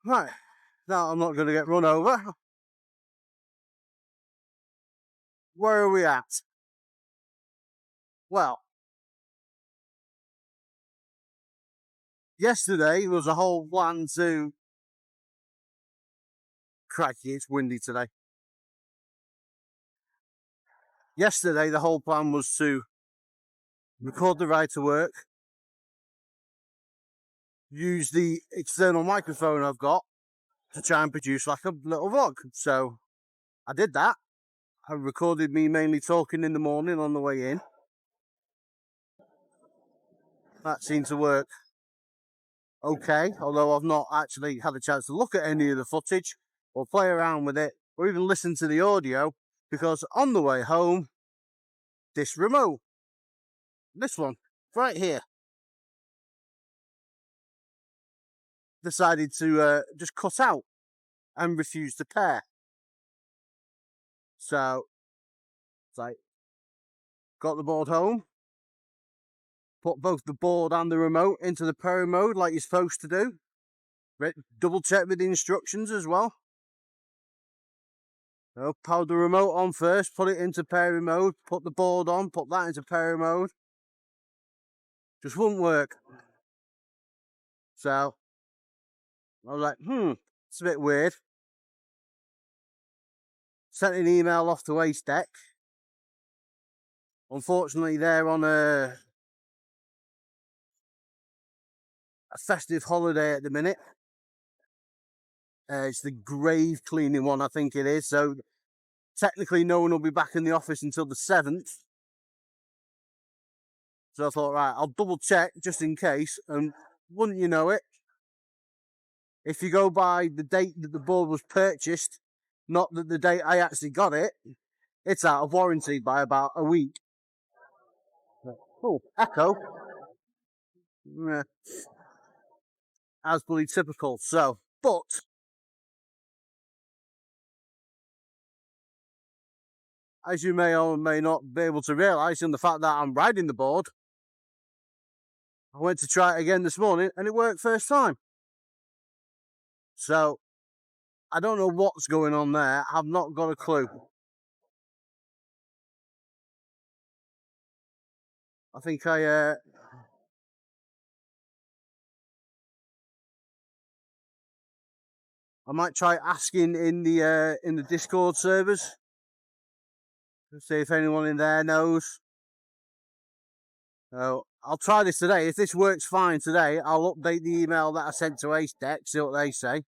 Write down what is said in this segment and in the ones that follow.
Right, now I'm not going to get run over. Where are we at? Well, yesterday was a whole plan to... Crikey, it's windy today. Yesterday, the whole plan was to record the ride to work, use the external microphone I've got to try and produce like a little vlog. So I did that. I recorded me mainly talking in the morning on the way in. That seemed to work okay, although I've not actually had a chance to look at any of the footage or play around with it or even listen to the audio, because on the way home, this remote, this one right here, decided to just cut out and refuse to pair. So it's like, got the board home, put both the board and the remote into the pair mode like you're supposed to do. Double check with the instructions as well. So power the remote on first, put it into pairing mode, put the board on, put that into pairing mode. Just wouldn't work. So I was like, it's a bit weird. Sent an email off to Acedeck. Unfortunately, they're on a festive holiday at the minute. It's the grave cleaning one, I think it is. So technically, no one will be back in the office until the 7th. So I thought, right, I'll double check just in case. And wouldn't you know it, if you go by the date that the board was purchased, not that the date I actually got it, it's out of warranty by about a week. Oh, echo. Yeah. As bloody typical. So, but as you may or may not be able to realise, in the fact that I'm riding the board, I went to try it again this morning and it worked first time. So I don't know what's going on there. I've not got a clue. I think I might try asking in the Discord servers to see if anyone in there knows. So I'll try this today. If this works fine today, I'll update the email that I sent to Acedeck, see what they say.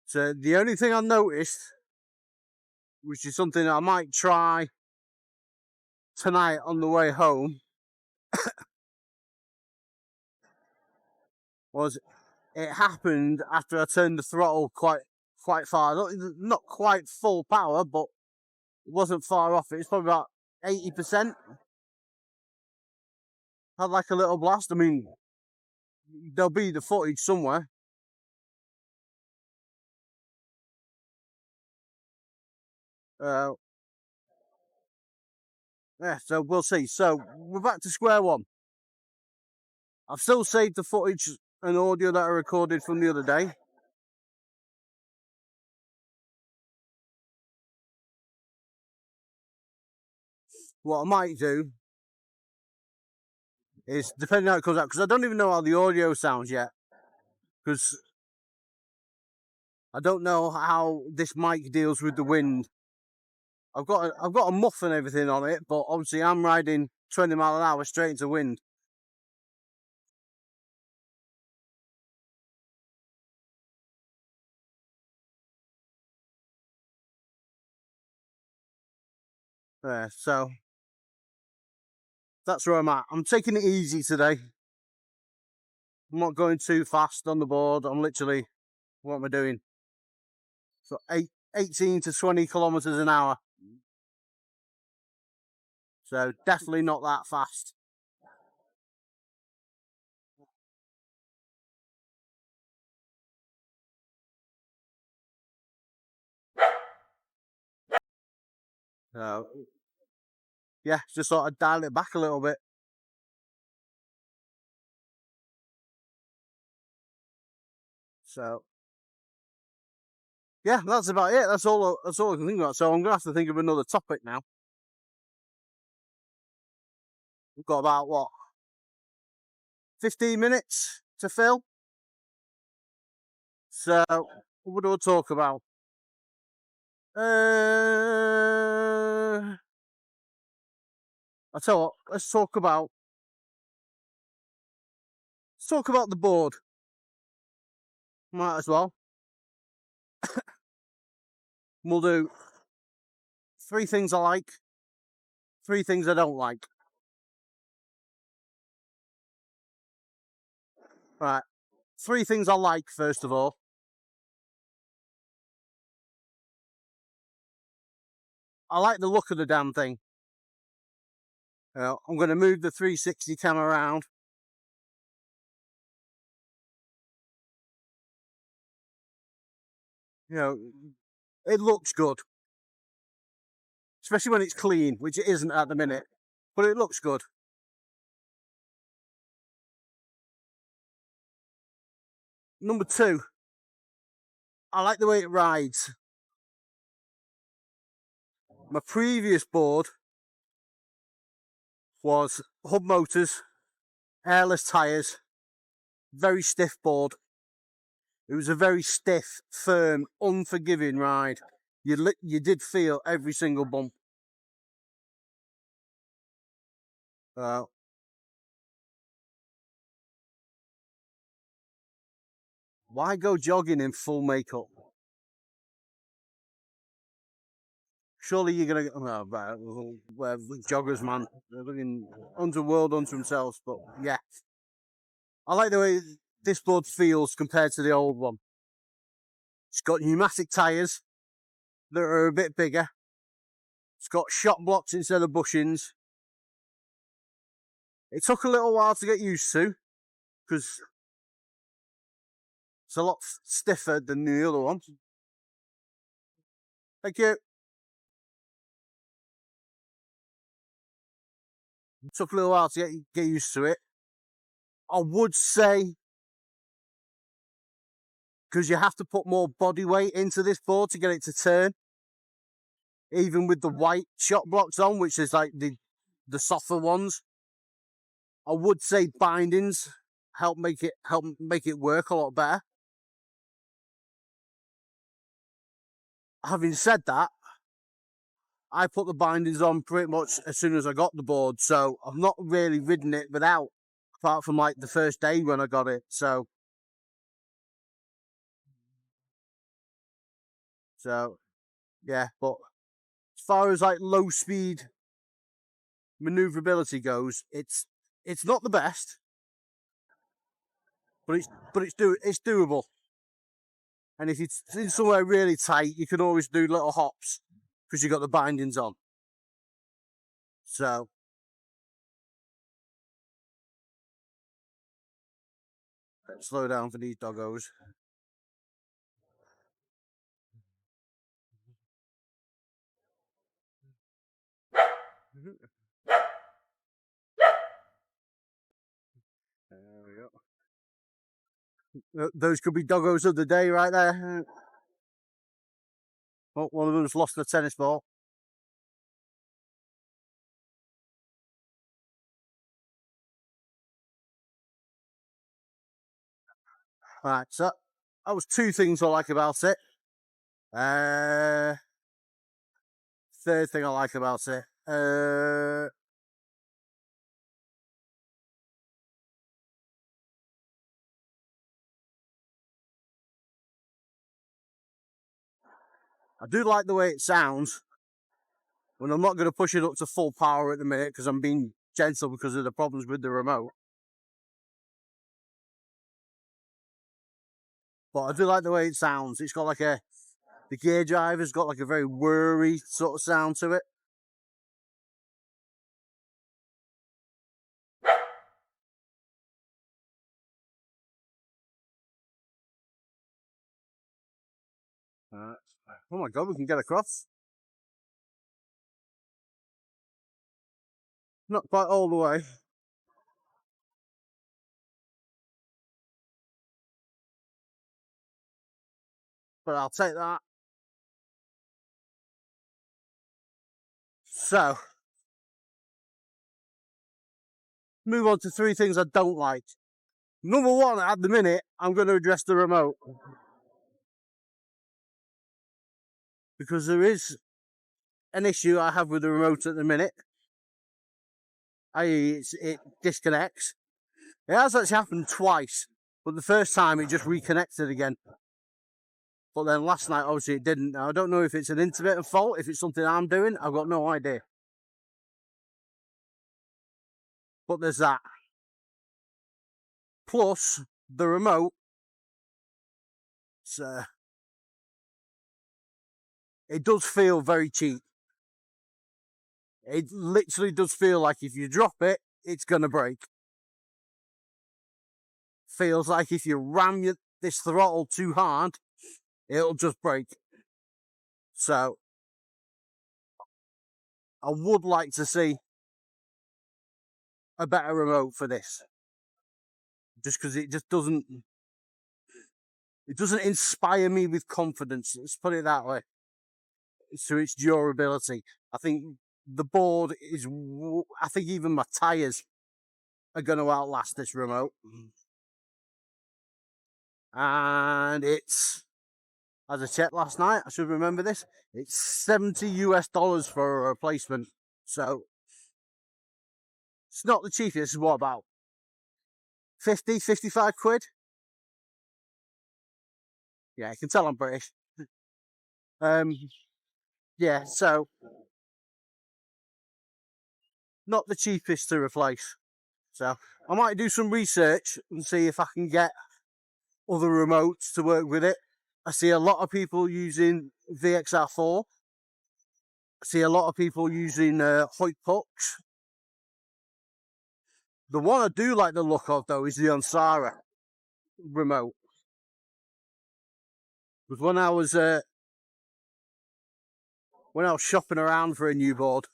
So the only thing I noticed, which is something I might try tonight on the way home, was it happened after I turned the throttle quite far. Not quite full power, but it wasn't far off it. It's probably about 80%. Had like a little blast. I mean, there'll be the footage somewhere. Yeah, so we'll see. So we're back to square one. I've still saved the footage and audio that I recorded from the other day. What I might do is, depending on how it comes out, because I don't even know how the audio sounds yet, because I don't know how this mic deals with the wind. I've got a muff and everything on it, but obviously I'm riding 20 mile an hour straight into wind. So that's where I'm at. I'm taking it easy today. I'm not going too fast on the board. I'm literally, what am I doing? So 18 to 20 kilometers an hour. So definitely not that fast. So yeah, just sort of dial it back a little bit. So yeah, that's about it. That's all I can think about. So I'm gonna have to think of another topic now. We've got about what, 15 minutes to fill. So what do I talk about? I tell you what, let's talk about the board. Might as well. We'll do 3 things I like, 3 things I don't like. Right. 3 things I like, first of all. I like the look of the damn thing. I'm going to move the 360 camera around. It looks good. Especially when it's clean, which it isn't at the minute. But it looks good. Number 2, I like the way it rides. My previous board was hub motors, airless tyres, very stiff board. It was a very stiff, firm, unforgiving ride. You did feel every single bump. Why go jogging in full makeup? Surely you're gonna joggers, man. They're looking underworld unto themselves, but yeah. I like the way this board feels compared to the old one. It's got pneumatic tyres that are a bit bigger. It's got shock blocks instead of bushings. It took a little while to get used to because it's a lot stiffer than the other one. Thank you. It took a little while to get used to it. I would say, because you have to put more body weight into this board to get it to turn, even with the white shock blocks on, which is like the softer ones. I would say bindings help make it work a lot better. Having said that, I put the bindings on pretty much as soon as I got the board, so I've not really ridden it without, apart from like the first day when I got it. So yeah, but as far as like low speed maneuverability goes, it's not the best, but it's doable. And if it's in somewhere really tight, you can always do little hops because you got the bindings on. So let's slow down for these doggos. There we go. Those could be doggos of the day right there. Oh, one of them's lost the tennis ball. Right, so that was 2 things I like about it. Third thing I like about it. I do like the way it sounds. When I'm not going to push it up to full power at the minute because I'm being gentle because of the problems with the remote. But I do like the way it sounds. It's got like the gear driver's got like a very whirry sort of sound to it. Oh my God, we can get across. Not quite all the way. but I'll take that. So, move on to 3 things I don't like. Number 1, at the minute, I'm going to address the remote. Because there is an issue I have with the remote at the minute. i.e. it disconnects. It has actually happened twice, but the first time it just reconnected again. But then last night, obviously, it didn't. Now, I don't know if it's an intermittent fault, if it's something I'm doing. I've got no idea. But there's that. Plus, the remote, it does feel very cheap. It literally does feel like if you drop it, it's going to break. Feels like if you ram this throttle too hard, it'll just break. So, I would like to see a better remote for this. Just because it just doesn't inspire me with confidence. Let's put it that way. To its durability. I think the board is, I think even my tyres are going to outlast this remote. And it's, as I checked last night, I should remember this, it's $70 US for a replacement. So, it's not the cheapest. It's what, about 50, 55 quid? Yeah, you can tell I'm British. Yeah, so, not the cheapest to replace. So, I might do some research and see if I can get other remotes to work with it. I see a lot of people using VXR4. I see a lot of people using Hoyt Pucks. The one I do like the look of, though, is the Onsara remote. Because when I was shopping around for a new board,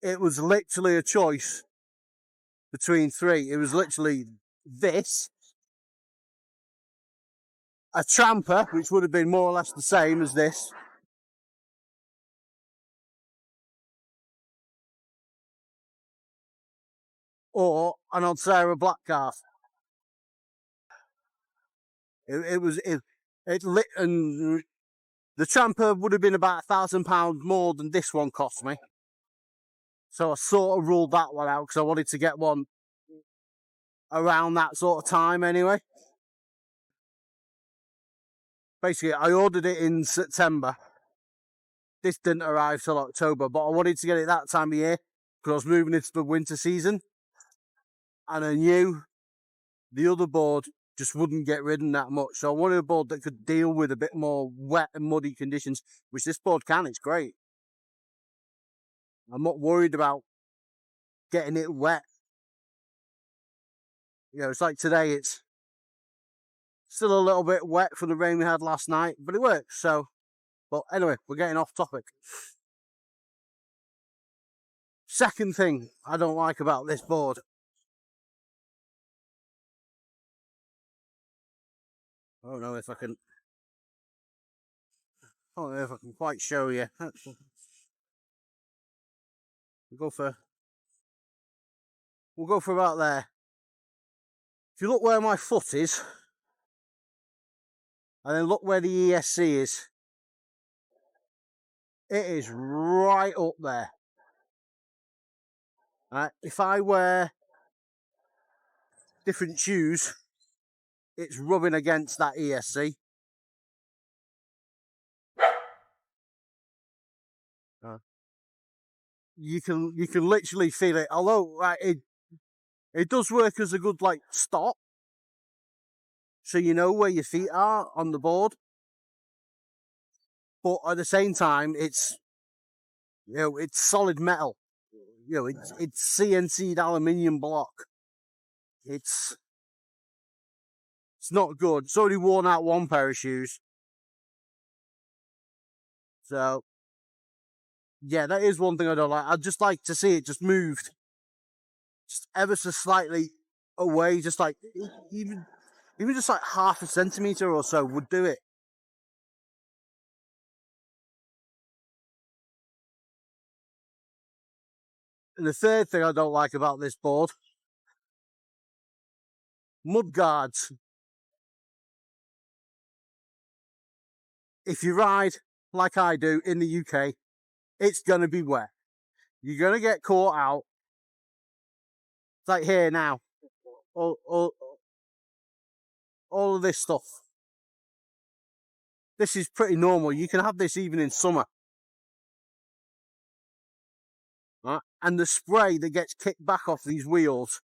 it was literally a choice between 3. It was literally this, a Tramper, which would have been more or less the same as this, or an Onsara Black Calf. It lit, and the Tramper would have been about £1,000 more than this one cost me. So I sort of ruled that one out because I wanted to get one around that sort of time anyway. Basically, I ordered it in September. This didn't arrive till October, but I wanted to get it that time of year because I was moving into the winter season. And I knew the other board just wouldn't get ridden that much. So I wanted a board that could deal with a bit more wet and muddy conditions, which this board can. It's great. I'm not worried about getting it wet. You know, it's like today, it's still a little bit wet from the rain we had last night, but it works. So, but anyway, we're getting off topic. Second thing I don't like about this board. I don't know if I can quite show you. We'll go for about there. If you look where my foot is, and then look where the ESC is, it is right up there. If I wear different shoes, it's rubbing against that ESC. You can literally feel it. Although it does work as a good like stop, so you know where your feet are on the board. But at the same time, it's it's solid metal. It's CNC'd aluminium block. It's not good. It's already worn out one pair of shoes. So yeah, that is one thing I don't like. I'd just like to see it just moved just ever so slightly away, just like even Even just like half a centimetre or so would do it. And the third thing I don't like about this board, mud guards. If you ride like I do in the UK, it's going to be wet. You're going to get caught out. It's like here now. All of this stuff. This is pretty normal. You can have this even in summer. Right? And the spray that gets kicked back off these wheels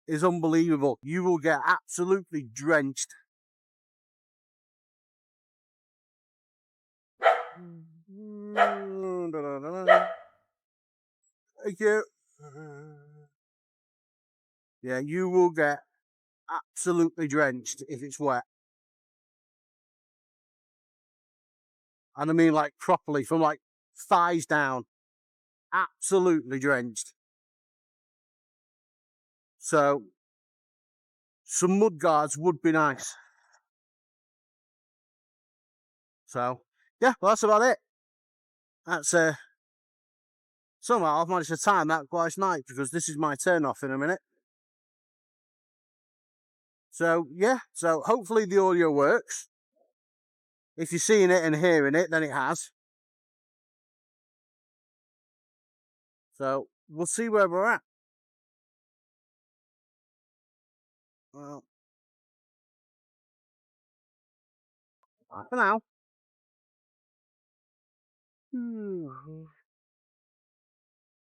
is unbelievable. You will get absolutely drenched. Thank you. Yeah, you will get absolutely drenched if it's wet. And I mean like properly, from like thighs down. Absolutely drenched. So some mud guards would be nice. So yeah, well, that's about it. That's somehow I've managed to time that quite nice because this is my turn off in a minute. So yeah, so hopefully the audio works. If you're seeing it and hearing it, then it has. So we'll see where we're at. Well, bye for now.